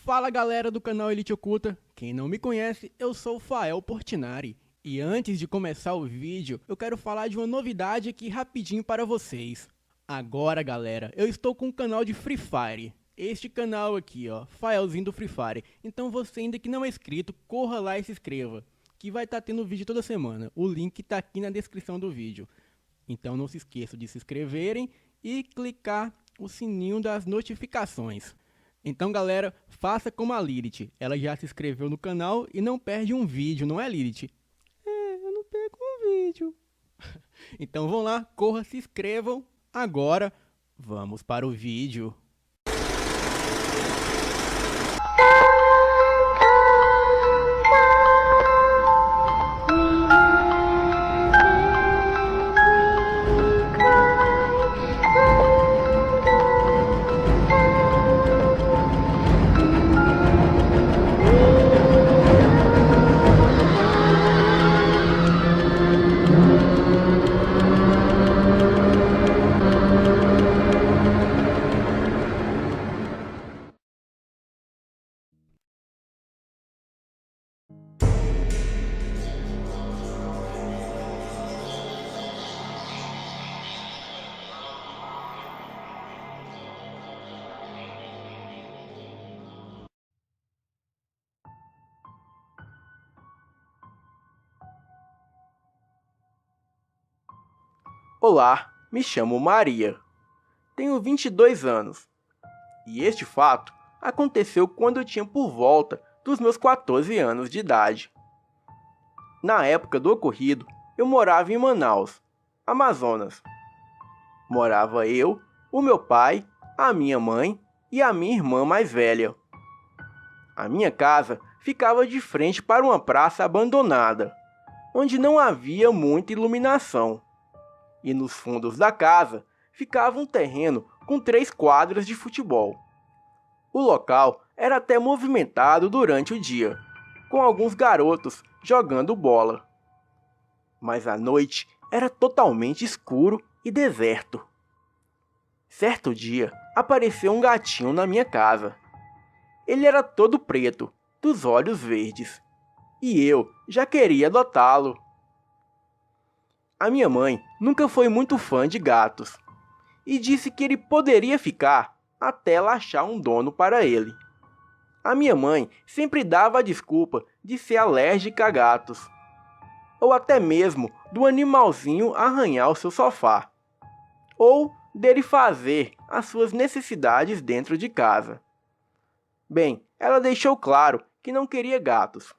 Fala galera do canal Elite Oculta, quem não me conhece, eu sou o Fael Portinari. E antes de começar o vídeo, eu quero falar de uma novidade aqui rapidinho para vocês. Agora galera, eu estou com um canal de Free Fire. Este canal aqui ó, Faelzinho do Free Fire. Então você ainda que não é inscrito, corra lá e se inscreva. Que vai estar tendo vídeo toda semana, o link está aqui na descrição do vídeo. Então não se esqueçam de se inscreverem e clicar o sininho das notificações. Então galera, faça como a Lilith, ela já se inscreveu no canal e não perde um vídeo, não é Lilith? Eu não perco um vídeo. Então vão lá, corra, se inscrevam. Agora, vamos para o vídeo. Olá, me chamo Maria. Tenho 22 anos. E este fato aconteceu quando eu tinha por volta dos meus 14 anos de idade. Na época do ocorrido, eu morava em Manaus, Amazonas. Morava eu, o meu pai, a minha mãe e a minha irmã mais velha. A minha casa ficava de frente para uma praça abandonada, onde não havia muita iluminação. E nos fundos da casa ficava um terreno com 3 quadras de futebol. O local era até movimentado durante o dia, com alguns garotos jogando bola. Mas à noite era totalmente escuro e deserto. Certo dia apareceu um gatinho na minha casa. Ele era todo preto, dos olhos verdes, e eu já queria adotá-lo. A minha mãe nunca foi muito fã de gatos e disse que ele poderia ficar até ela achar um dono para ele. A minha mãe sempre dava a desculpa de ser alérgica a gatos, ou até mesmo do animalzinho arranhar o seu sofá, ou dele fazer as suas necessidades dentro de casa. Bem, ela deixou claro que não queria gatos.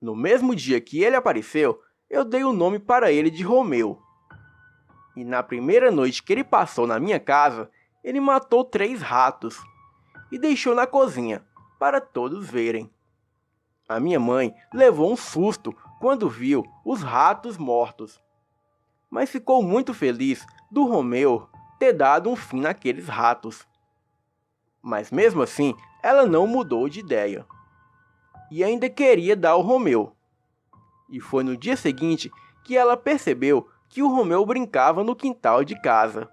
No mesmo dia que ele apareceu, eu dei o nome para ele de Romeu. E na primeira noite que ele passou na minha casa, ele matou 3 ratos e deixou na cozinha para todos verem. A minha mãe levou um susto quando viu os ratos mortos, mas ficou muito feliz do Romeu ter dado um fim naqueles ratos. Mas mesmo assim, ela não mudou de ideia e ainda queria dar o Romeu. E foi no dia seguinte que ela percebeu que o Romeu brincava no quintal de casa.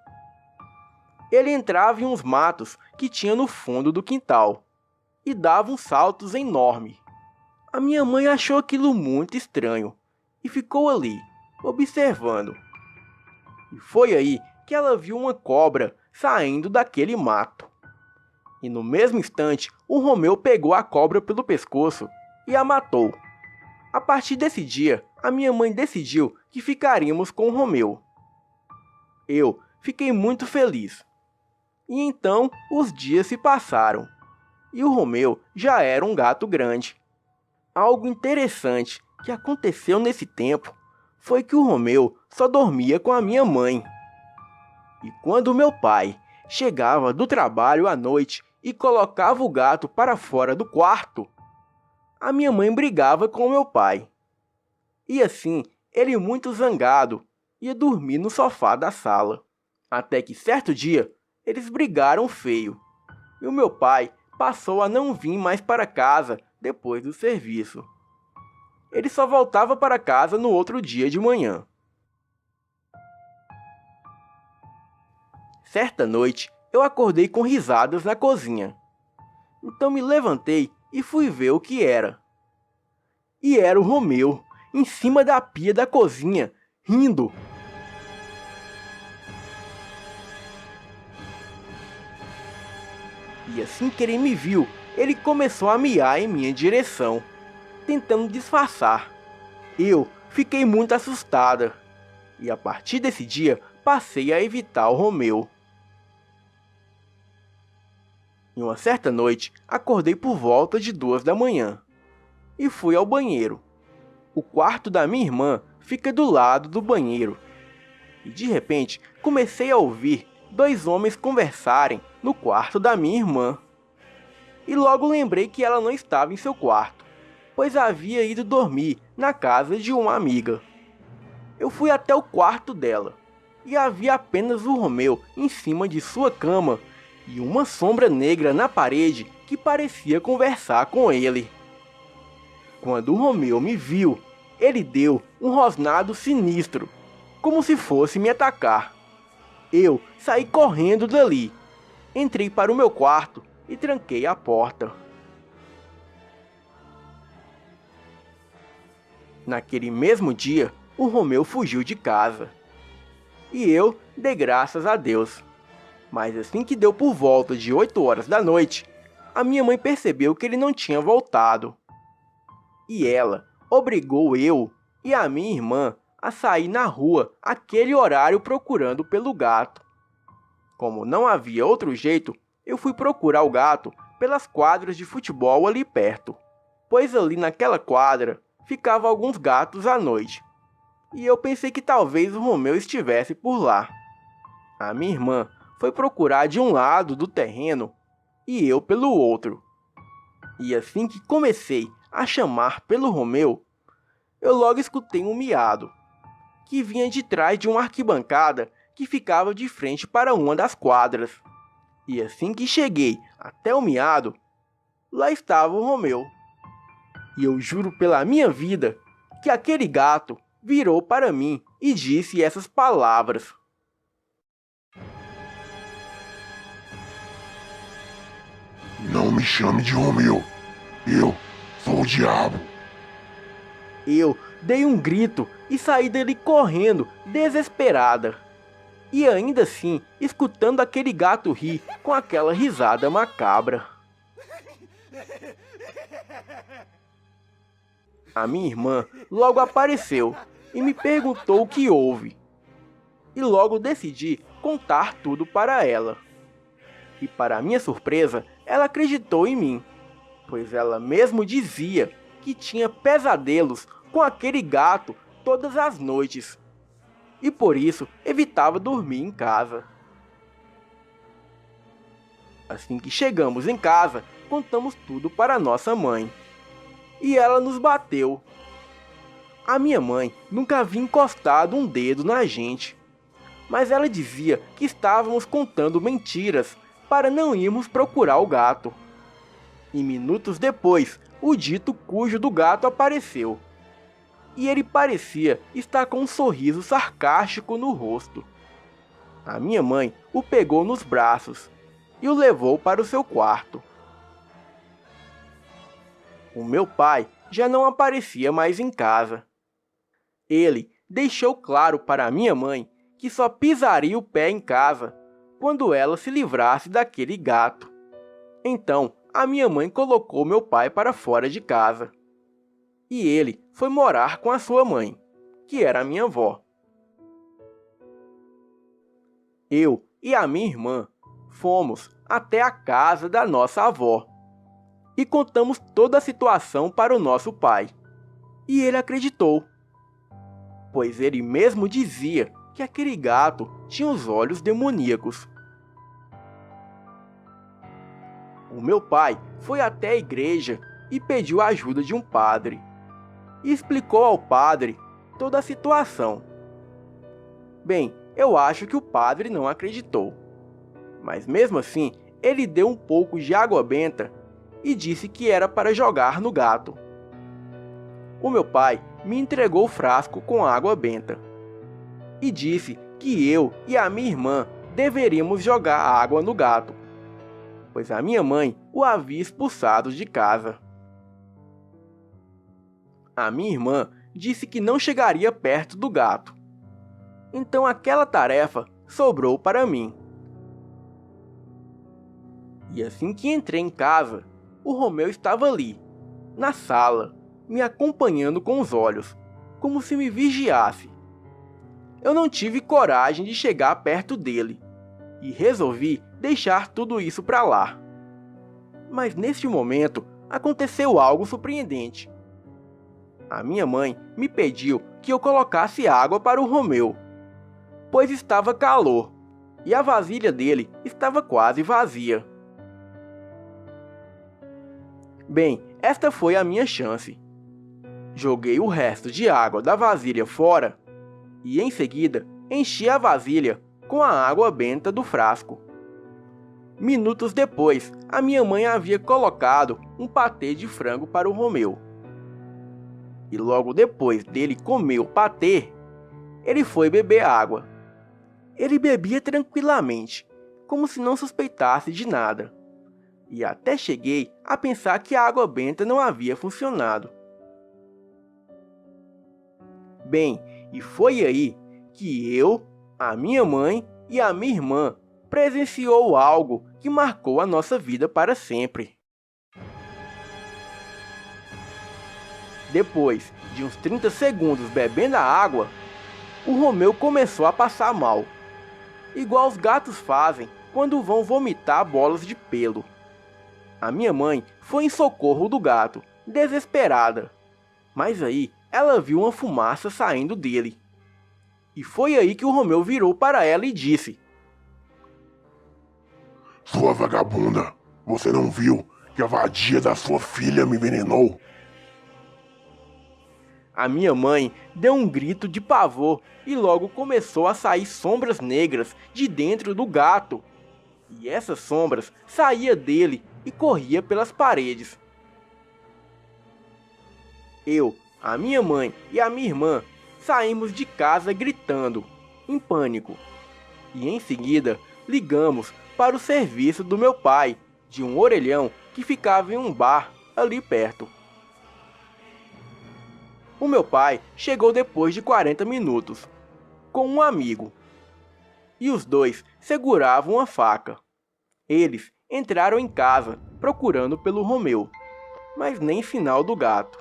Ele entrava em uns matos que tinha no fundo do quintal e dava uns saltos enormes. A minha mãe achou aquilo muito estranho e ficou ali, observando. E foi aí que ela viu uma cobra saindo daquele mato. E no mesmo instante, o Romeu pegou a cobra pelo pescoço e a matou. A partir desse dia, a minha mãe decidiu que ficaríamos com o Romeu. Eu fiquei muito feliz. E então os dias se passaram. E o Romeu já era um gato grande. Algo interessante que aconteceu nesse tempo foi que o Romeu só dormia com a minha mãe. E quando meu pai chegava do trabalho à noite e colocava o gato para fora do quarto, a minha mãe brigava com meu pai. E assim, ele muito zangado, ia dormir no sofá da sala. Até que certo dia, eles brigaram feio. E o meu pai passou a não vir mais para casa depois do serviço. Ele só voltava para casa no outro dia de manhã. Certa noite, eu acordei com risadas na cozinha. Então me levantei e fui ver o que era. E era o Romeu, em cima da pia da cozinha, rindo. E assim que ele me viu, ele começou a miar em minha direção, tentando disfarçar. Eu fiquei muito assustada, e a partir desse dia passei a evitar o Romeu. Em uma certa noite, acordei por volta de 2 da manhã, e fui ao banheiro. O quarto da minha irmã fica do lado do banheiro, e de repente comecei a ouvir 2 homens conversarem no quarto da minha irmã. E logo lembrei que ela não estava em seu quarto, pois havia ido dormir na casa de uma amiga. Eu fui até o quarto dela, e havia apenas o Romeu em cima de sua cama, e uma sombra negra na parede que parecia conversar com ele. Quando o Romeu me viu, ele deu um rosnado sinistro, como se fosse me atacar. Eu saí correndo dali, entrei para o meu quarto e tranquei a porta. Naquele mesmo dia, o Romeu fugiu de casa. E eu dei graças a Deus. Mas assim que deu por volta de 8 horas da noite, a minha mãe percebeu que ele não tinha voltado. E ela obrigou eu e a minha irmã a sair na rua aquele horário procurando pelo gato. Como não havia outro jeito, eu fui procurar o gato pelas quadras de futebol ali perto, pois ali naquela quadra ficavam alguns gatos à noite. E eu pensei que talvez o Romeu estivesse por lá. A minha irmã foi procurar de um lado do terreno e eu pelo outro. E assim que comecei a chamar pelo Romeu, eu logo escutei um miado, que vinha de trás de uma arquibancada que ficava de frente para uma das quadras. E assim que cheguei até o miado, lá estava o Romeu. E eu juro pela minha vida que aquele gato virou para mim e disse essas palavras: "Não me chame de Romeu. Eu sou o diabo." Eu dei um grito e saí dali correndo, desesperada. E ainda assim, escutando aquele gato rir com aquela risada macabra. A minha irmã logo apareceu e me perguntou o que houve. E logo decidi contar tudo para ela. E para minha surpresa, ela acreditou em mim, pois ela mesmo dizia que tinha pesadelos com aquele gato todas as noites, e por isso evitava dormir em casa. Assim que chegamos em casa, contamos tudo para nossa mãe, e ela nos bateu. A minha mãe nunca havia encostado um dedo na gente, mas ela dizia que estávamos contando mentiras para não irmos procurar o gato. E minutos depois, o dito cujo do gato apareceu. E ele parecia estar com um sorriso sarcástico no rosto. A minha mãe o pegou nos braços e o levou para o seu quarto. O meu pai já não aparecia mais em casa. Ele deixou claro para a minha mãe que só pisaria o pé em casa quando ela se livrasse daquele gato. Então, a minha mãe colocou meu pai para fora de casa. E ele foi morar com a sua mãe, que era a minha avó. Eu e a minha irmã fomos até a casa da nossa avó e contamos toda a situação para o nosso pai. E ele acreditou, pois ele mesmo dizia que aquele gato tinha os olhos demoníacos. O meu pai foi até a igreja e pediu a ajuda de um padre. E explicou ao padre toda a situação. Bem, eu acho que o padre não acreditou. Mas mesmo assim, ele deu um pouco de água benta e disse que era para jogar no gato. O meu pai me entregou o frasco com água benta e disse que eu e a minha irmã deveríamos jogar água no gato, pois a minha mãe o havia expulsado de casa. A minha irmã disse que não chegaria perto do gato. Então aquela tarefa sobrou para mim. E assim que entrei em casa, o Romeu estava ali, na sala, me acompanhando com os olhos, como se me vigiasse. Eu não tive coragem de chegar perto dele e resolvi deixar tudo isso para lá. Mas neste momento aconteceu algo surpreendente. A minha mãe me pediu que eu colocasse água para o Romeu, pois estava calor e a vasilha dele estava quase vazia. Bem, esta foi a minha chance. Joguei o resto de água da vasilha fora e em seguida enchi a vasilha com a água benta do frasco. Minutos depois, a minha mãe havia colocado um patê de frango para o Romeu. E logo depois dele comer o patê, ele foi beber água. Ele bebia tranquilamente, como se não suspeitasse de nada. E até cheguei a pensar que a água benta não havia funcionado. Bem, e foi aí que eu, a minha mãe e a minha irmã presenciou algo que marcou a nossa vida para sempre. Depois de uns 30 segundos bebendo a água, o Romeu começou a passar mal, igual os gatos fazem quando vão vomitar bolas de pelo. A minha mãe foi em socorro do gato, desesperada, mas aí ela viu uma fumaça saindo dele. E foi aí que o Romeu virou para ela e disse: Sua vagabunda, você não viu que a vadia da sua filha me envenenou? A minha mãe deu um grito de pavor e logo começou a sair sombras negras de dentro do gato. E essas sombras saíam dele e corria pelas paredes. Eu, a minha mãe e a minha irmã saímos de casa gritando, em pânico. E em seguida ligamos para o serviço do meu pai, de um orelhão que ficava em um bar ali perto. O meu pai chegou depois de 40 minutos, com um amigo. E os dois seguravam uma faca. Eles entraram em casa procurando pelo Romeu, mas nem sinal do gato.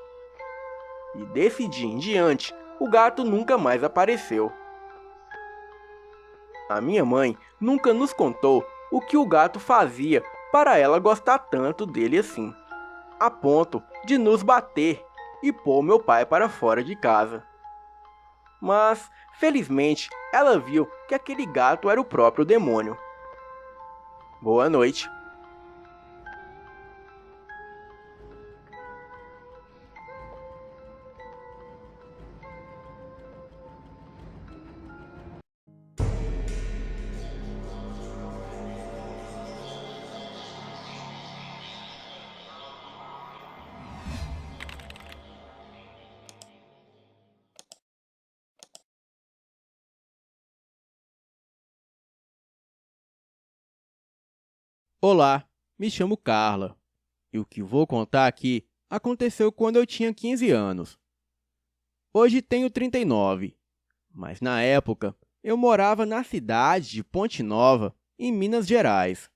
E desse dia em diante, o gato nunca mais apareceu. A minha mãe nunca nos contou o que o gato fazia para ela gostar tanto dele assim, a ponto de nos bater e pôr meu pai para fora de casa. Mas, felizmente, ela viu que aquele gato era o próprio demônio. Boa noite. Olá, me chamo Carla, e o que vou contar aqui aconteceu quando eu tinha 15 anos. Hoje tenho 39, mas na época eu morava na cidade de Ponte Nova, em Minas Gerais.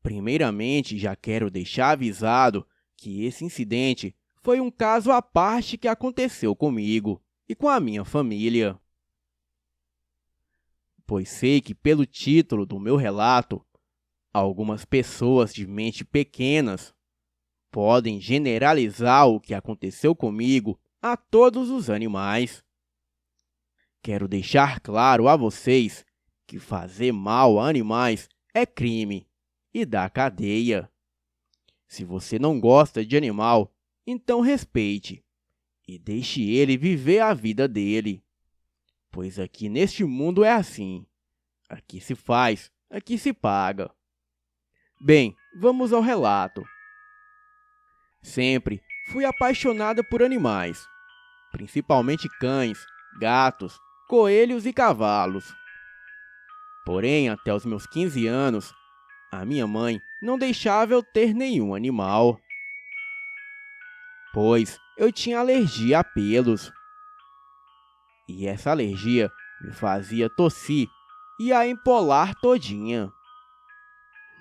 Primeiramente, já quero deixar avisado que esse incidente foi um caso à parte que aconteceu comigo e com a minha família. Pois sei que pelo título do meu relato, algumas pessoas de mente pequenas podem generalizar o que aconteceu comigo a todos os animais. Quero deixar claro a vocês que fazer mal a animais é crime e dá cadeia. Se você não gosta de animal, então respeite e deixe ele viver a vida dele. Pois aqui neste mundo é assim. Aqui se faz, aqui se paga. Bem, vamos ao relato. Sempre fui apaixonada por animais, principalmente cães, gatos, coelhos e cavalos. Porém, até os meus 15 anos, a minha mãe não deixava eu ter nenhum animal, pois eu tinha alergia a pelos. E essa alergia me fazia tossir e a empolar todinha.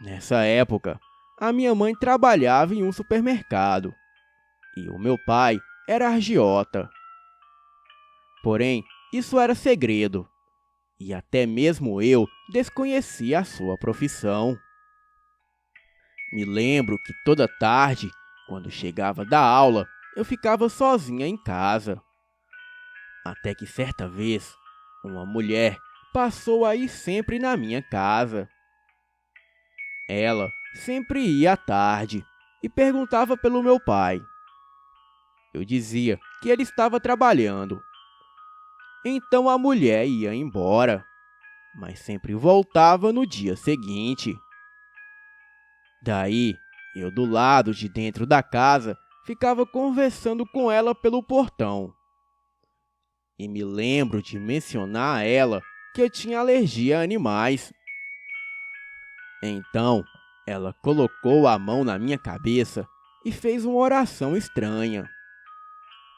Nessa época, a minha mãe trabalhava em um supermercado e o meu pai era agiota. Porém, isso era segredo e até mesmo eu desconhecia a sua profissão. Me lembro que toda tarde, quando chegava da aula, eu ficava sozinha em casa. Até que certa vez, uma mulher passou a ir sempre na minha casa. Ela sempre ia à tarde e perguntava pelo meu pai. Eu dizia que ele estava trabalhando. Então a mulher ia embora, mas sempre voltava no dia seguinte. Daí, eu do lado de dentro da casa ficava conversando com ela pelo portão. E me lembro de mencionar a ela que eu tinha alergia a animais. Então, ela colocou a mão na minha cabeça e fez uma oração estranha.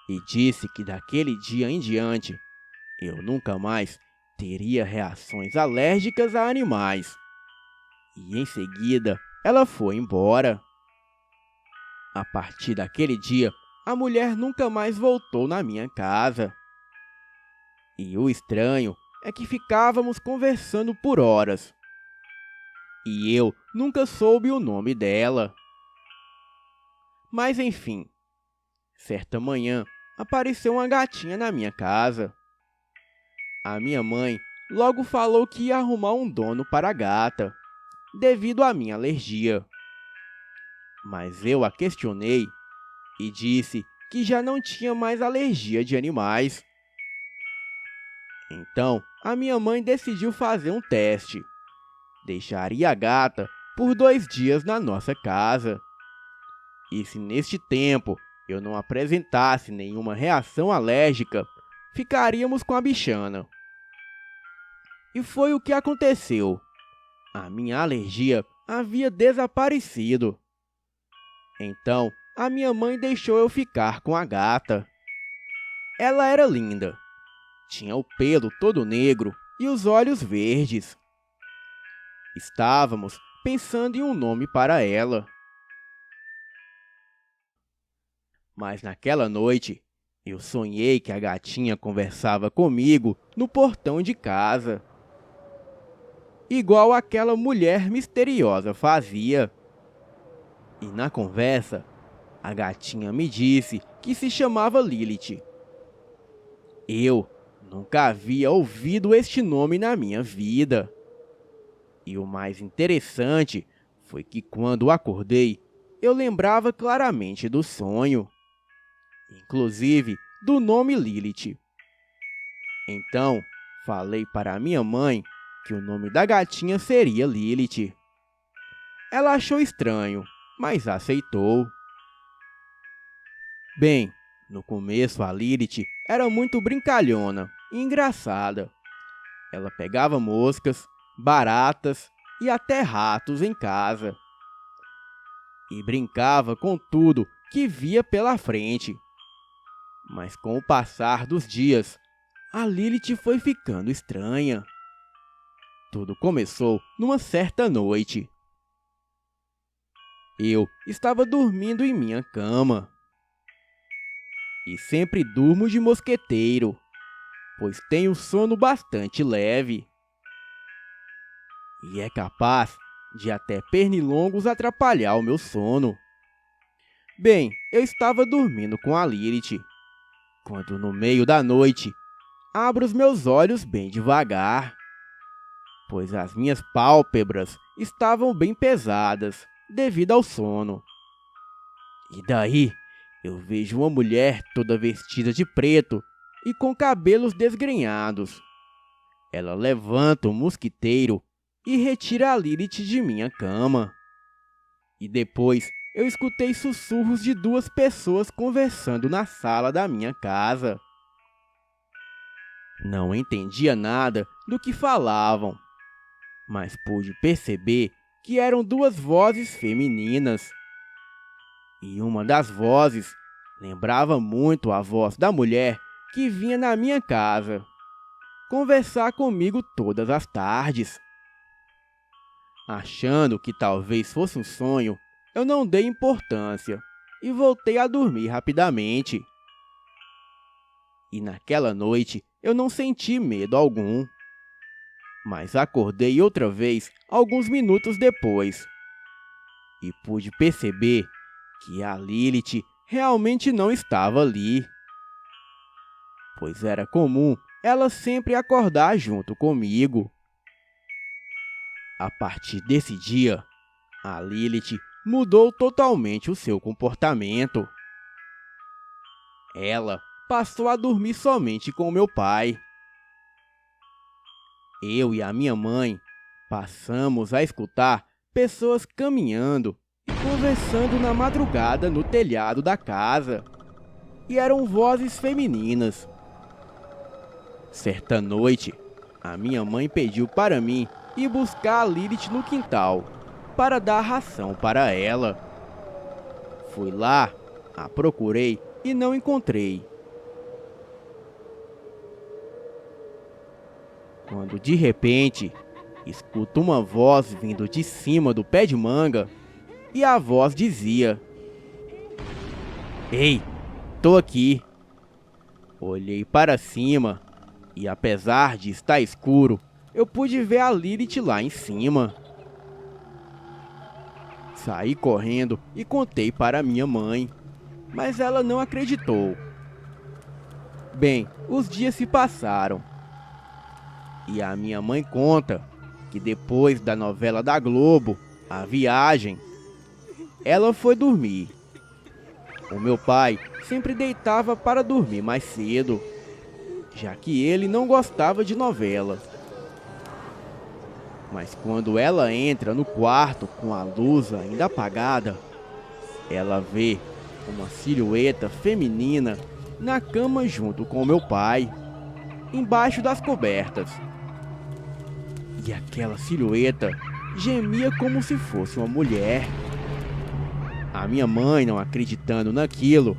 E disse que daquele dia em diante, eu nunca mais teria reações alérgicas a animais. E em seguida, ela foi embora. A partir daquele dia, a mulher nunca mais voltou na minha casa. E o estranho é que ficávamos conversando por horas. E eu nunca soube o nome dela. Mas enfim, certa manhã apareceu uma gatinha na minha casa. A minha mãe logo falou que ia arrumar um dono para a gata, devido à minha alergia. Mas eu a questionei e disse que já não tinha mais alergia de animais. Então, a minha mãe decidiu fazer um teste. Deixaria a gata por 2 dias na nossa casa. E se neste tempo eu não apresentasse nenhuma reação alérgica, ficaríamos com a bichana. E foi o que aconteceu. A minha alergia havia desaparecido. Então, a minha mãe deixou eu ficar com a gata. Ela era linda. Tinha o pelo todo negro e os olhos verdes. Estávamos pensando em um nome para ela. Mas naquela noite, eu sonhei que a gatinha conversava comigo no portão de casa, igual aquela mulher misteriosa fazia. E na conversa, a gatinha me disse que se chamava Lilith. Eu nunca havia ouvido este nome na minha vida. E o mais interessante foi que quando acordei, eu lembrava claramente do sonho, inclusive do nome Lilith. Então, falei para a minha mãe que o nome da gatinha seria Lilith. Ela achou estranho, mas aceitou. Bem, no começo a Lilith era muito brincalhona e engraçada. Ela pegava moscas, baratas e até ratos em casa. E brincava com tudo que via pela frente. Mas com o passar dos dias, a Lilith foi ficando estranha. Tudo começou numa certa noite. Eu estava dormindo em minha cama. E sempre durmo de mosqueteiro, pois tenho sono bastante leve. E é capaz de até pernilongos atrapalhar o meu sono. Bem, eu estava dormindo com a Lilith, quando no meio da noite, abro os meus olhos bem devagar, pois as minhas pálpebras estavam bem pesadas devido ao sono. E daí, eu vejo uma mulher toda vestida de preto e com cabelos desgrenhados. Ela levanta o mosquiteiro e retira a Lilith de minha cama. E depois eu escutei sussurros de 2 pessoas conversando na sala da minha casa. Não entendia nada do que falavam, mas pude perceber que eram duas vozes femininas. E uma das vozes lembrava muito a voz da mulher que vinha na minha casa conversar comigo todas as tardes. Achando que talvez fosse um sonho, eu não dei importância e voltei a dormir rapidamente. E naquela noite eu não senti medo algum, mas acordei outra vez alguns minutos depois e pude perceber que a Lilith realmente não estava ali, pois era comum ela sempre acordar junto comigo. A partir desse dia, a Lilith mudou totalmente o seu comportamento. Ela passou a dormir somente com meu pai. Eu e a minha mãe passamos a escutar pessoas caminhando e conversando na madrugada no telhado da casa. E eram vozes femininas. Certa noite, a minha mãe pediu para mim ir buscar a Lilith no quintal para dar ração para ela. Fui lá, a procurei e não encontrei. Quando de repente, escuto uma voz vindo de cima do pé de manga e a voz dizia: "Ei, tô aqui." Olhei para cima e apesar de estar escuro, eu pude ver a Lilith lá em cima. Saí correndo e contei para minha mãe, mas ela não acreditou. Bem, os dias se passaram. E a minha mãe conta que depois da novela da Globo, A Viagem, ela foi dormir. O meu pai sempre deitava para dormir mais cedo, já que ele não gostava de novelas. Mas quando ela entra no quarto com a luz ainda apagada, ela vê uma silhueta feminina na cama junto com meu pai, embaixo das cobertas. E aquela silhueta gemia como se fosse uma mulher. A minha mãe, não acreditando naquilo,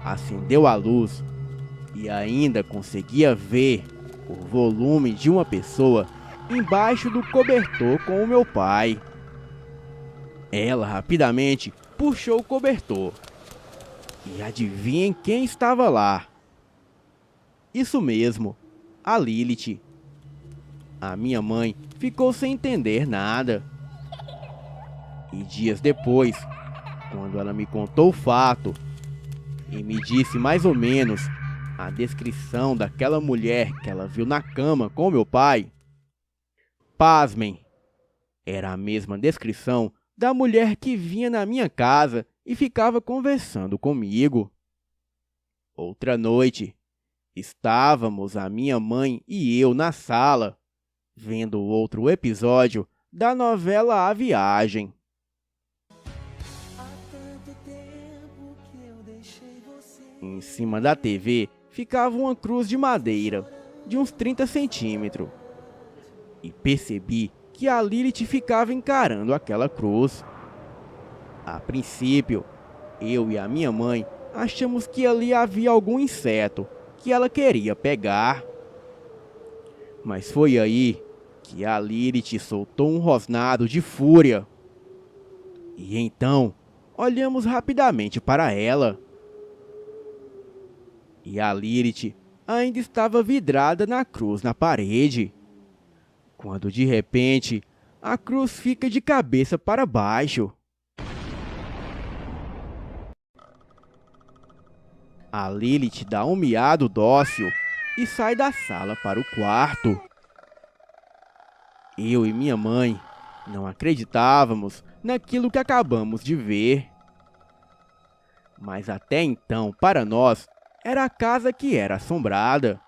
acendeu a luz e ainda conseguia ver o volume de uma pessoa embaixo do cobertor com o meu pai. Ela rapidamente puxou o cobertor. E adivinhem quem estava lá? Isso mesmo, a Lilith. A minha mãe ficou sem entender nada. E dias depois, quando ela me contou o fato e me disse mais ou menos a descrição daquela mulher que ela viu na cama com meu pai, pasmem, era a mesma descrição da mulher que vinha na minha casa e ficava conversando comigo. Outra noite, estávamos a minha mãe e eu na sala, vendo outro episódio da novela A Viagem. Em cima da TV ficava uma cruz de madeira de uns 30 centímetros. E percebi que a Lilith ficava encarando aquela cruz. A princípio, eu e a minha mãe achamos que ali havia algum inseto que ela queria pegar. Mas foi aí que a Lilith soltou um rosnado de fúria. E então, olhamos rapidamente para ela. E a Lilith ainda estava vidrada na cruz na parede. Quando de repente, a cruz fica de cabeça para baixo. A Lilith dá um miado dócil e sai da sala para o quarto. Eu e minha mãe não acreditávamos naquilo que acabamos de ver. Mas até então, para nós, era a casa que era assombrada.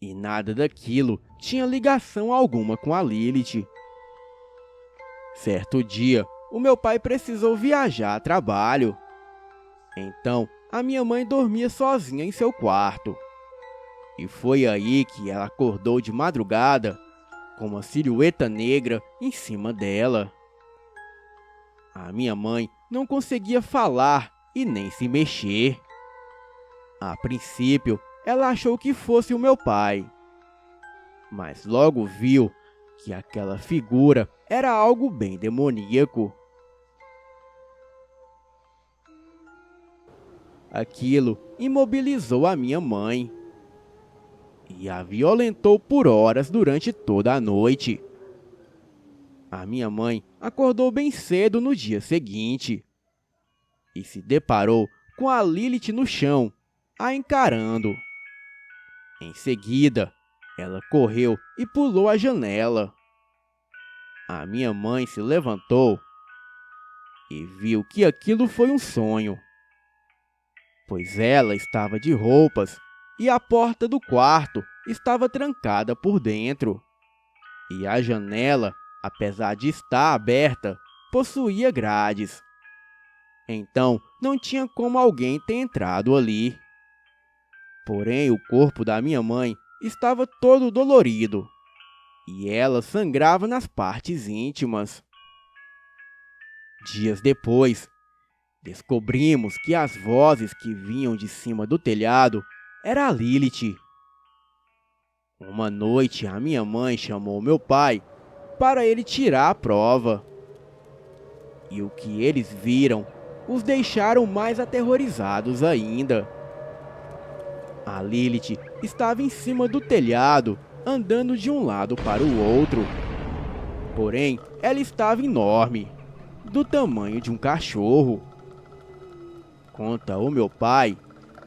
E nada daquilo tinha ligação alguma com a Lilith. Certo dia, o meu pai precisou viajar a trabalho. Então, a minha mãe dormia sozinha em seu quarto. E foi aí que ela acordou de madrugada com uma silhueta negra em cima dela. A minha mãe não conseguia falar e nem se mexer. A princípio, ela achou que fosse o meu pai, mas logo viu que aquela figura era algo bem demoníaco. Aquilo imobilizou a minha mãe e a violentou por horas durante toda a noite. A minha mãe acordou bem cedo no dia seguinte e se deparou com a Lilith no chão, a encarando. Em seguida, ela correu e pulou a janela. A minha mãe se levantou e viu que aquilo foi um sonho, pois ela estava de roupas e a porta do quarto estava trancada por dentro. E a janela, apesar de estar aberta, possuía grades. Então, não tinha como alguém ter entrado ali. Porém, o corpo da minha mãe estava todo dolorido e ela sangrava nas partes íntimas. Dias depois, descobrimos que as vozes que vinham de cima do telhado era a Lilith. Uma noite, a minha mãe chamou meu pai para ele tirar a prova. E o que eles viram os deixaram mais aterrorizados ainda. A Lilith estava em cima do telhado, andando de um lado para o outro. Porém, ela estava enorme, do tamanho de um cachorro. Conta o meu pai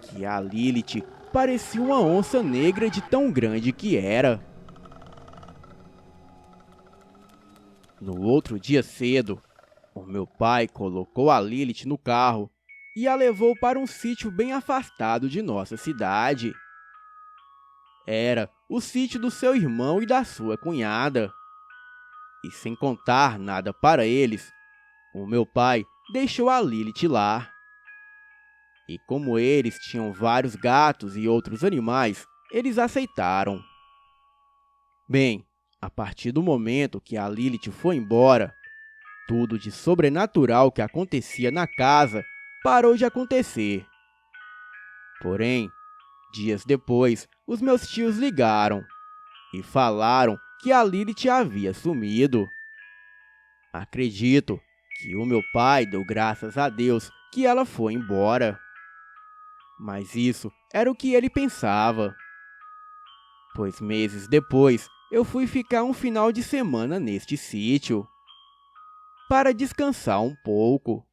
que a Lilith parecia uma onça negra de tão grande que era. No outro dia cedo, o meu pai colocou a Lilith no carro e a levou para um sítio bem afastado de nossa cidade. Era o sítio do seu irmão e da sua cunhada. E sem contar nada para eles, o meu pai deixou a Lilith lá. E como eles tinham vários gatos e outros animais, eles aceitaram. Bem, a partir do momento que a Lilith foi embora, tudo de sobrenatural que acontecia na casa parou de acontecer. Porém, dias depois, os meus tios ligaram e falaram que a Lilith havia sumido. Acredito que o meu pai deu graças a Deus que ela foi embora. Mas isso era o que ele pensava. Pois meses depois, eu fui ficar um final de semana neste sítio para descansar um pouco.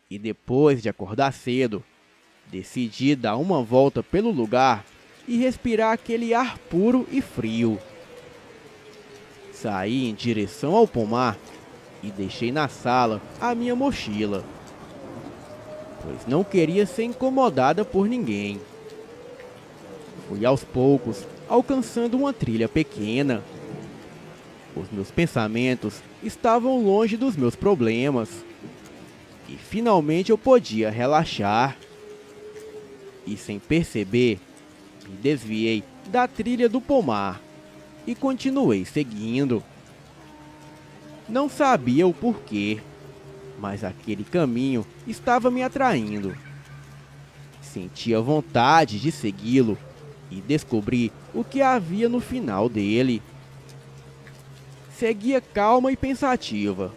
E depois de acordar cedo, decidi dar uma volta pelo lugar e respirar aquele ar puro e frio. Saí em direção ao pomar e deixei na sala a minha mochila, pois não queria ser incomodada por ninguém. Fui aos poucos, alcançando uma trilha pequena. Os meus pensamentos estavam longe dos meus problemas. E finalmente eu podia relaxar. E sem perceber, me desviei da trilha do pomar e continuei seguindo. Não sabia o porquê, mas aquele caminho estava me atraindo. Sentia vontade de segui-lo e descobri o que havia no final dele. Seguia calma e pensativa.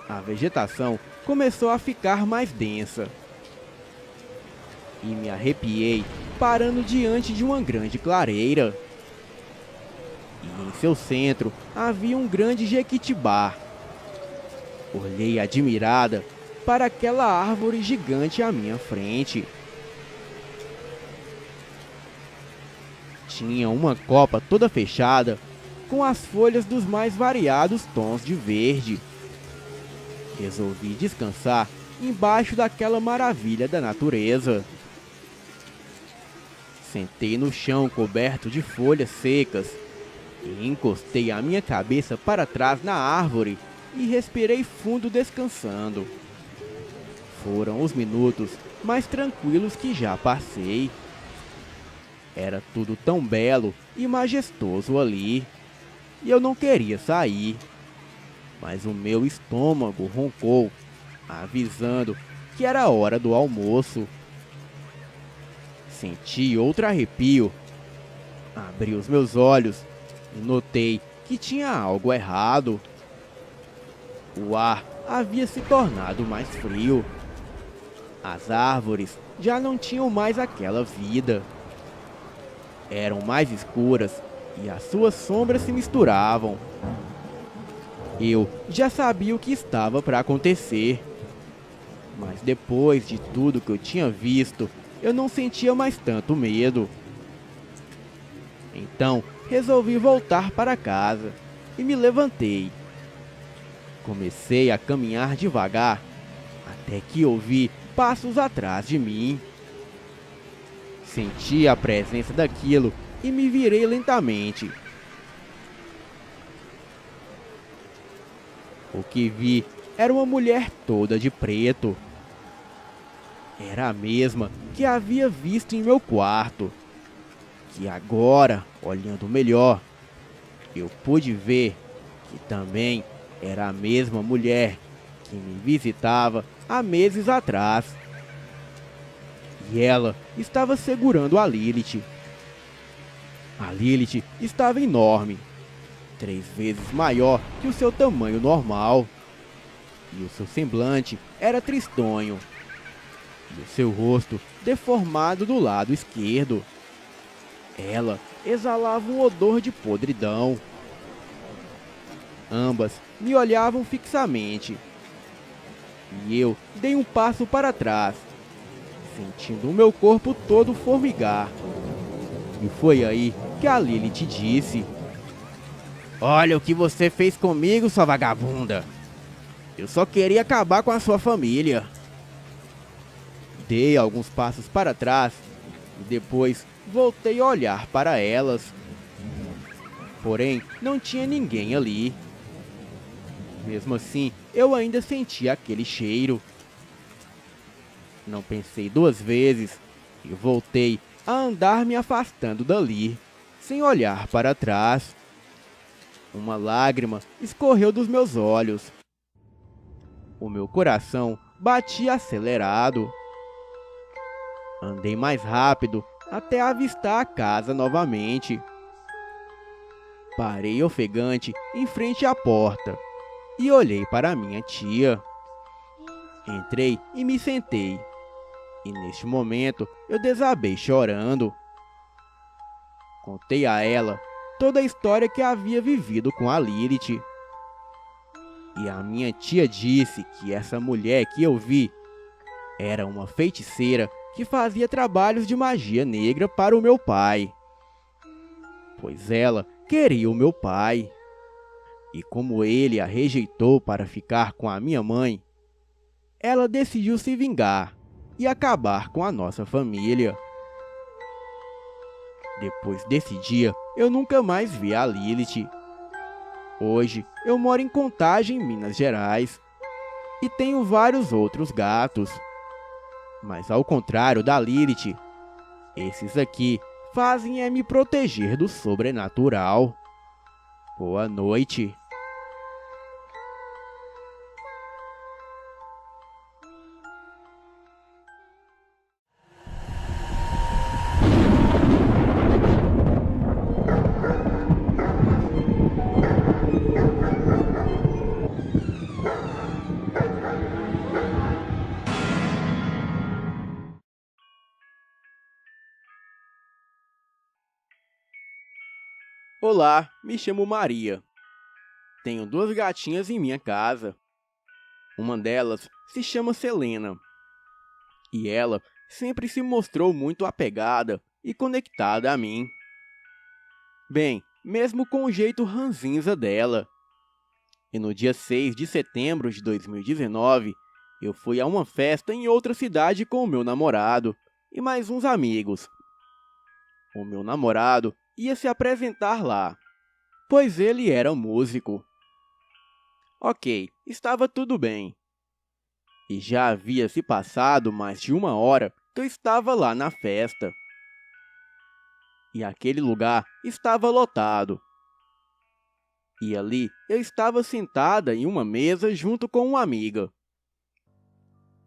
A vegetação começou a ficar mais densa. E me arrepiei parando diante de uma grande clareira. E em seu centro havia um grande jequitibá. Olhei admirada para aquela árvore gigante à minha frente. Tinha uma copa toda fechada, com as folhas dos mais variados tons de verde. Resolvi descansar embaixo daquela maravilha da natureza. Sentei no chão coberto de folhas secas e encostei a minha cabeça para trás na árvore e respirei fundo descansando. Foram os minutos mais tranquilos que já passei. Era tudo tão belo e majestoso ali, e eu não queria sair. Mas o meu estômago roncou, avisando que era hora do almoço. Senti outro arrepio. Abri os meus olhos e notei que tinha algo errado. O ar havia se tornado mais frio. As árvores já não tinham mais aquela vida. Eram mais escuras e as suas sombras se misturavam. Eu já sabia o que estava para acontecer. Mas depois de tudo que eu tinha visto, eu não sentia mais tanto medo. Então, resolvi voltar para casa e me levantei. Comecei a caminhar devagar, até que ouvi passos atrás de mim. Senti a presença daquilo e me virei lentamente. O que vi era uma mulher toda de preto. Era a mesma que havia visto em meu quarto. Que agora, olhando melhor, eu pude ver que também era a mesma mulher que me visitava há meses atrás. E ela estava segurando a Lilith. A Lilith estava enorme, 3 vezes maior que o seu tamanho normal. E o seu semblante era tristonho. E o seu rosto deformado do lado esquerdo. Ela exalava um odor de podridão. Ambas me olhavam fixamente. E eu dei um passo para trás, sentindo o meu corpo todo formigar. E foi aí que a Lilith disse: "Olha o que você fez comigo, sua vagabunda. Eu só queria acabar com a sua família." Dei alguns passos para trás e depois voltei a olhar para elas. Porém, não tinha ninguém ali. Mesmo assim, eu ainda sentia aquele cheiro. Não pensei 2 vezes e voltei a andar me afastando dali, sem olhar para trás. Uma lágrima escorreu dos meus olhos. O meu coração batia acelerado. Andei mais rápido até avistar a casa novamente. Parei ofegante em frente à porta e olhei para minha tia. Entrei e me sentei. E neste momento eu desabei chorando. Contei a ela toda a história que havia vivido com a Lilith. E a minha tia disse que essa mulher que eu vi era uma feiticeira que fazia trabalhos de magia negra para o meu pai. Pois ela queria o meu pai. E como ele a rejeitou para ficar com a minha mãe, ela decidiu se vingar e acabar com a nossa família. Depois desse dia, eu nunca mais vi a Lilith. Hoje, eu moro em Contagem, Minas Gerais, e tenho vários outros gatos. Mas ao contrário da Lilith, esses aqui fazem é me proteger do sobrenatural. Boa noite. Olá, me chamo Maria. Tenho 2 gatinhas em minha casa. Uma delas se chama Selena. E ela sempre se mostrou muito apegada e conectada a mim. Bem, mesmo com o jeito ranzinza dela. E no dia 6 de setembro de 2019, eu fui a uma festa em outra cidade com o meu namorado e mais uns amigos. O meu namorado ia se apresentar lá, pois ele era músico. Ok, estava tudo bem. E já havia se passado mais de 1 hora que eu estava lá na festa. e aquele lugar estava lotado. E ali eu estava sentada em uma mesa junto com uma amiga.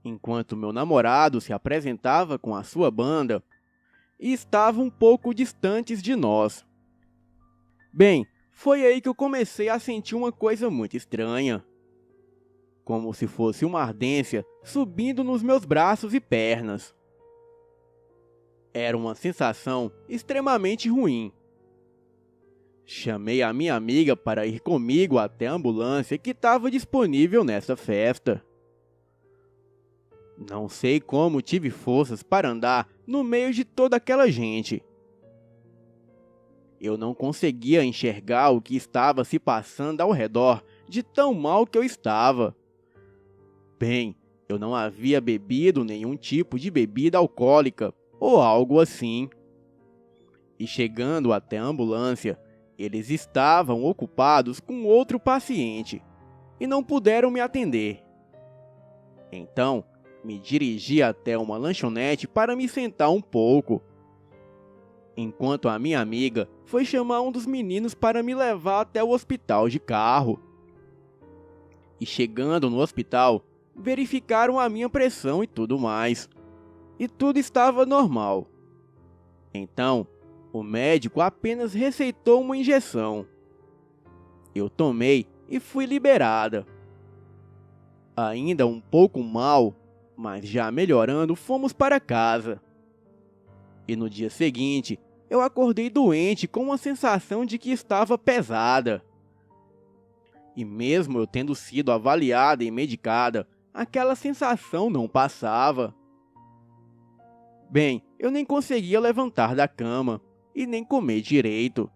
Enquanto meu namorado se apresentava com a sua banda, e estavam um pouco distantes de nós. Bem, foi aí que eu comecei a sentir uma coisa muito estranha. Como se fosse uma ardência subindo nos meus braços e pernas. Era uma sensação extremamente ruim. Chamei a minha amiga para ir comigo até a ambulância que estava disponível nessa festa. Não sei como tive forças para andar no meio de toda aquela gente. Eu não conseguia enxergar o que estava se passando ao redor de tão mal que eu estava. Bem, eu não havia bebido nenhum tipo de bebida alcoólica ou algo assim. E chegando até a ambulância, eles estavam ocupados com outro paciente e não puderam me atender. Então, me dirigi até uma lanchonete para me sentar um pouco, enquanto a minha amiga foi chamar um dos meninos para me levar até o hospital de carro. E chegando no hospital, verificaram a minha pressão e tudo mais. E tudo estava normal. Então, o médico apenas receitou uma injeção. Eu tomei e fui liberada. Ainda um pouco mal, mas já melhorando, fomos para casa. E no dia seguinte, eu acordei doente com uma sensação de que estava pesada. E mesmo eu tendo sido avaliada e medicada, aquela sensação não passava. Bem, eu nem conseguia levantar da cama e nem comer direito.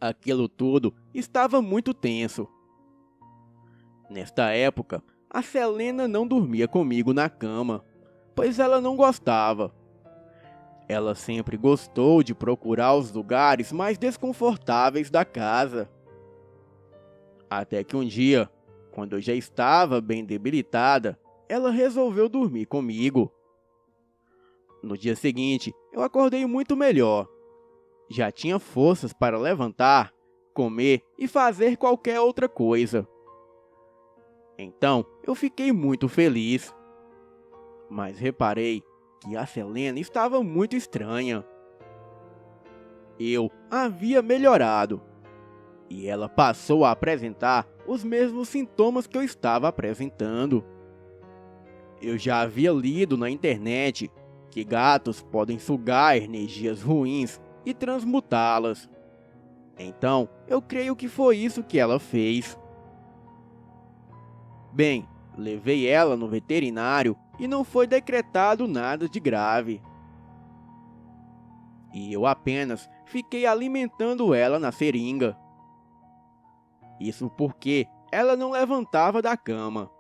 Aquilo tudo estava muito tenso. Nesta época, a Selena não dormia comigo na cama, pois ela não gostava. Ela sempre gostou de procurar os lugares mais desconfortáveis da casa. Até que um dia, quando eu já estava bem debilitada, ela resolveu dormir comigo. No dia seguinte, eu acordei muito melhor. Já tinha forças para levantar, comer e fazer qualquer outra coisa. Então, eu fiquei muito feliz. Mas reparei que a Selena estava muito estranha. Eu havia melhorado. E ela passou a apresentar os mesmos sintomas que eu estava apresentando. Eu já havia lido na internet que gatos podem sugar energias ruins e transmutá-las. Então, eu creio que foi isso que ela fez. Bem, levei ela no veterinário e não foi decretado nada de grave. E eu apenas fiquei alimentando ela na seringa. Isso porque ela não levantava da cama.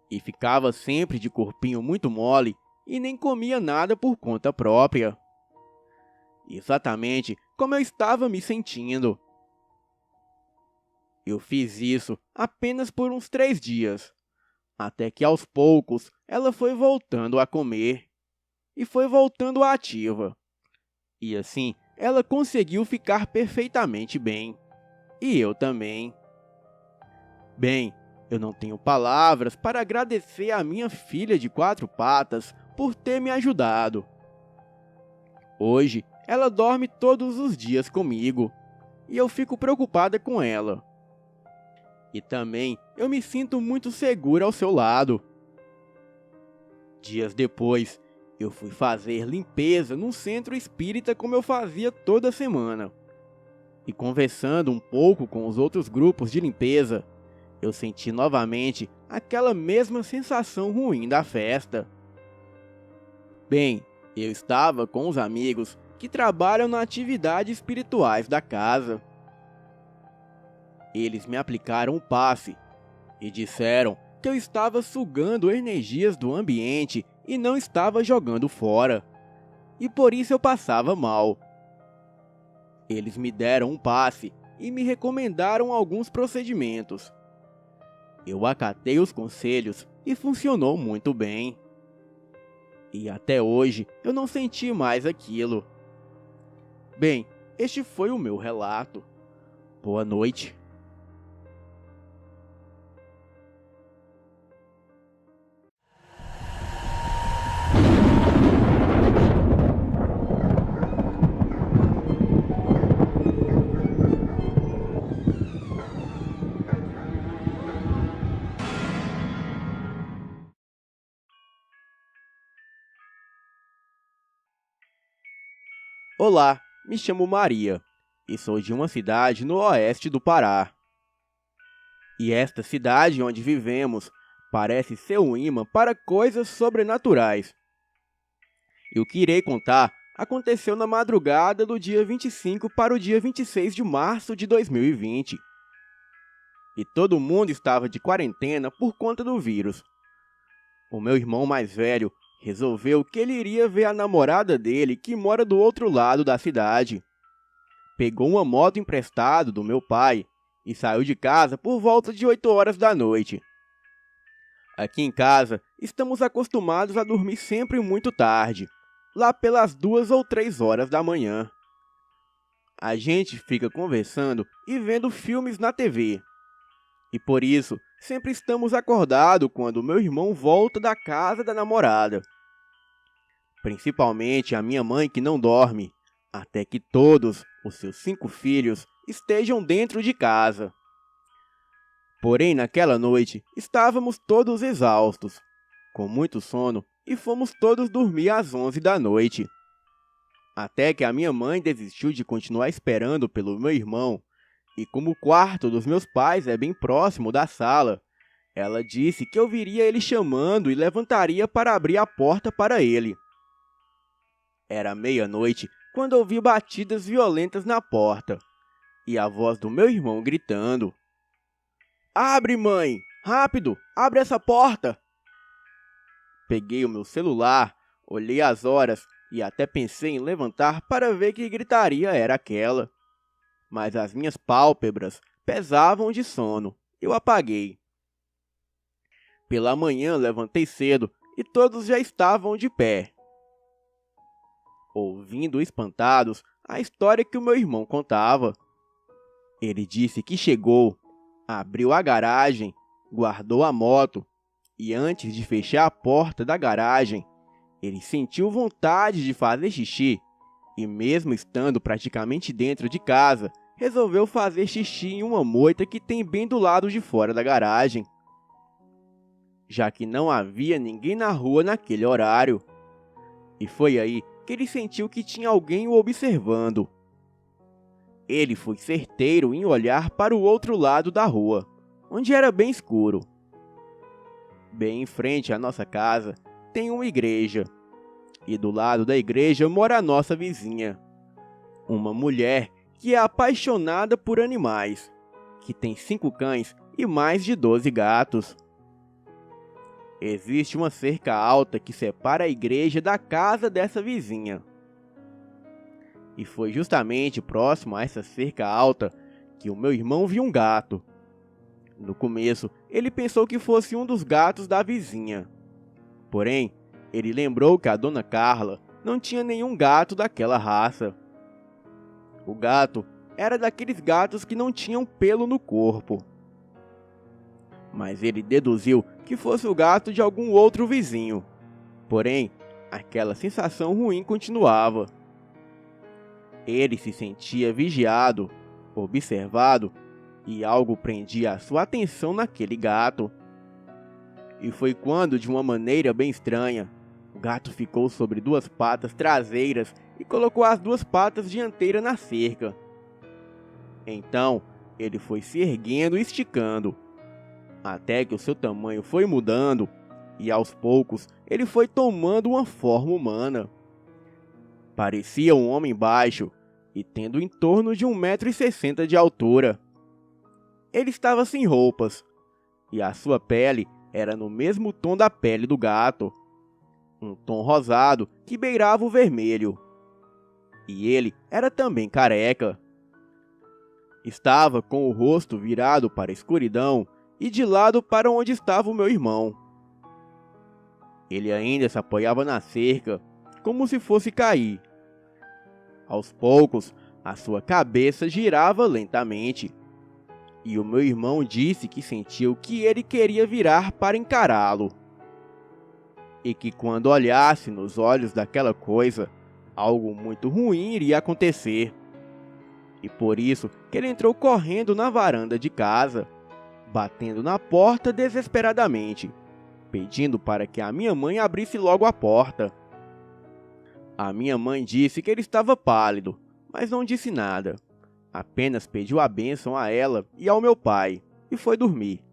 E ficava sempre de corpinho muito mole e nem comia nada por conta própria. Exatamente como eu estava me sentindo. Eu fiz isso apenas por uns 3 dias, até que aos poucos ela foi voltando a comer e foi voltando ativa. E assim ela conseguiu ficar perfeitamente bem. E eu também. Bem, eu não tenho palavras para agradecer a minha filha de 4 patas por ter me ajudado. Hoje, ela dorme todos os dias comigo, e eu fico preocupada com ela. E também, eu me sinto muito segura ao seu lado. Dias depois, eu fui fazer limpeza num centro espírita como eu fazia toda semana. E conversando um pouco com os outros grupos de limpeza, eu senti novamente aquela mesma sensação ruim da festa. Bem, eu estava com os amigos que trabalham nas atividades espirituais da casa. Eles me aplicaram um passe e disseram que eu estava sugando energias do ambiente e não estava jogando fora, e por isso eu passava mal. Eles me deram um passe e me recomendaram alguns procedimentos. Eu acatei os conselhos e funcionou muito bem. E até hoje eu não senti mais aquilo. Bem, este foi o meu relato. Boa noite. Olá, me chamo Maria e sou de uma cidade no oeste do Pará. E esta cidade onde vivemos parece ser um imã para coisas sobrenaturais. E o que irei contar aconteceu na madrugada do dia 25 para o dia 26 de março de 2020. E todo mundo estava de quarentena por conta do vírus. O meu irmão mais velho resolveu que ele iria ver a namorada dele que mora do outro lado da cidade. Pegou uma moto emprestada do meu pai e saiu de casa por volta de 8 horas da noite. Aqui em casa, estamos acostumados a dormir sempre muito tarde, lá pelas 2 ou 3 horas da manhã. A gente fica conversando e vendo filmes na TV. E por isso, sempre estamos acordados quando meu irmão volta da casa da namorada. Principalmente a minha mãe que não dorme, até que todos os seus 5 filhos estejam dentro de casa. Porém, naquela noite, estávamos todos exaustos, com muito sono, e fomos todos dormir às 11 da noite. Até que a minha mãe desistiu de continuar esperando pelo meu irmão, e como o quarto dos meus pais é bem próximo da sala, ela disse que eu viria ele chamando e levantaria para abrir a porta para ele. Era meia-noite quando ouvi batidas violentas na porta e a voz do meu irmão gritando: "Abre, mãe! Rápido! Abre essa porta!" Peguei o meu celular, olhei as horas e até pensei em levantar para ver que gritaria era aquela. Mas as minhas pálpebras pesavam de sono. Eu apaguei. Pela manhã levantei cedo e todos já estavam de pé, ouvindo espantados a história que o meu irmão contava. Ele disse que chegou, abriu a garagem, guardou a moto e antes de fechar a porta da garagem, ele sentiu vontade de fazer xixi e mesmo estando praticamente dentro de casa, resolveu fazer xixi em uma moita que tem bem do lado de fora da garagem, já que não havia ninguém na rua naquele horário. E foi aí que ele sentiu que tinha alguém o observando. Ele foi certeiro em olhar para o outro lado da rua, onde era bem escuro. Bem em frente à nossa casa tem uma igreja, e do lado da igreja mora a nossa vizinha, uma mulher que é apaixonada por animais, que tem 5 cães e mais de 12 gatos. Existe uma cerca alta que separa a igreja da casa dessa vizinha. E foi justamente próximo a essa cerca alta que o meu irmão viu um gato. No começo, ele pensou que fosse um dos gatos da vizinha. Porém, ele lembrou que a dona Carla não tinha nenhum gato daquela raça. O gato era daqueles gatos que não tinham pelo no corpo. Mas ele deduziu que fosse o gato de algum outro vizinho. Porém, aquela sensação ruim continuava. Ele se sentia vigiado, observado, e algo prendia a sua atenção naquele gato. E foi quando, de uma maneira bem estranha, o gato ficou sobre 2 patas traseiras e colocou as 2 patas dianteiras na cerca. Então, ele foi se erguendo e esticando, até que o seu tamanho foi mudando e aos poucos ele foi tomando uma forma humana. Parecia um homem baixo e tendo em torno de 1,60 m de altura. Ele estava sem roupas e a sua pele era no mesmo tom da pele do gato, um tom rosado que beirava o vermelho. E ele era também careca. Estava com o rosto virado para a escuridão e de lado para onde estava o meu irmão. Ele ainda se apoiava na cerca, como se fosse cair. Aos poucos, a sua cabeça girava lentamente, e o meu irmão disse que sentiu que ele queria virar para encará-lo, e que quando olhasse nos olhos daquela coisa, algo muito ruim iria acontecer. E por isso que ele entrou correndo na varanda de casa, batendo na porta desesperadamente, pedindo para que a minha mãe abrisse logo a porta. A minha mãe disse que ele estava pálido, mas não disse nada. Apenas pediu a bênção a ela e ao meu pai, e foi dormir.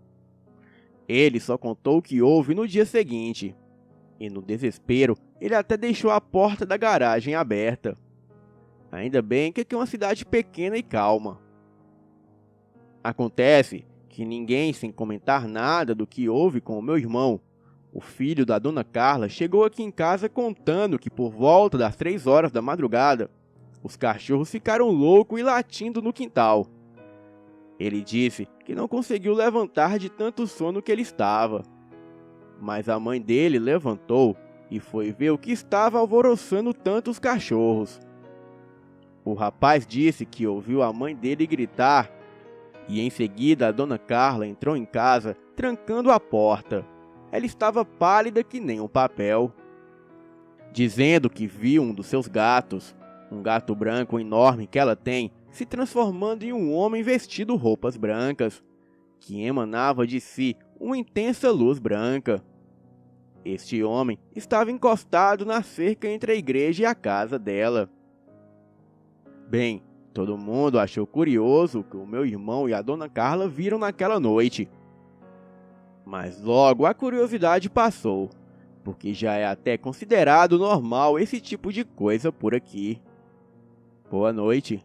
Ele só contou o que houve no dia seguinte, e no desespero ele até deixou a porta da garagem aberta. Ainda bem que aqui é uma cidade pequena e calma. Acontece que ninguém, sem comentar nada do que houve com o meu irmão, o filho da dona Carla, chegou aqui em casa contando que por volta das 3 horas da madrugada, os cachorros ficaram loucos e latindo no quintal. Ele disse que não conseguiu levantar de tanto sono que ele estava. Mas a mãe dele levantou e foi ver o que estava alvoroçando tanto os cachorros. O rapaz disse que ouviu a mãe dele gritar e em seguida a dona Carla entrou em casa trancando a porta. Ela estava pálida que nem um papel, dizendo que viu um dos seus gatos, um gato branco enorme que ela tem, se transformando em um homem vestido roupas brancas, que emanava de si uma intensa luz branca. Este homem estava encostado na cerca entre a igreja e a casa dela. Bem, todo mundo achou curioso o que o meu irmão e a dona Carla viram naquela noite. Mas logo a curiosidade passou, porque já é até considerado normal esse tipo de coisa por aqui. Boa noite.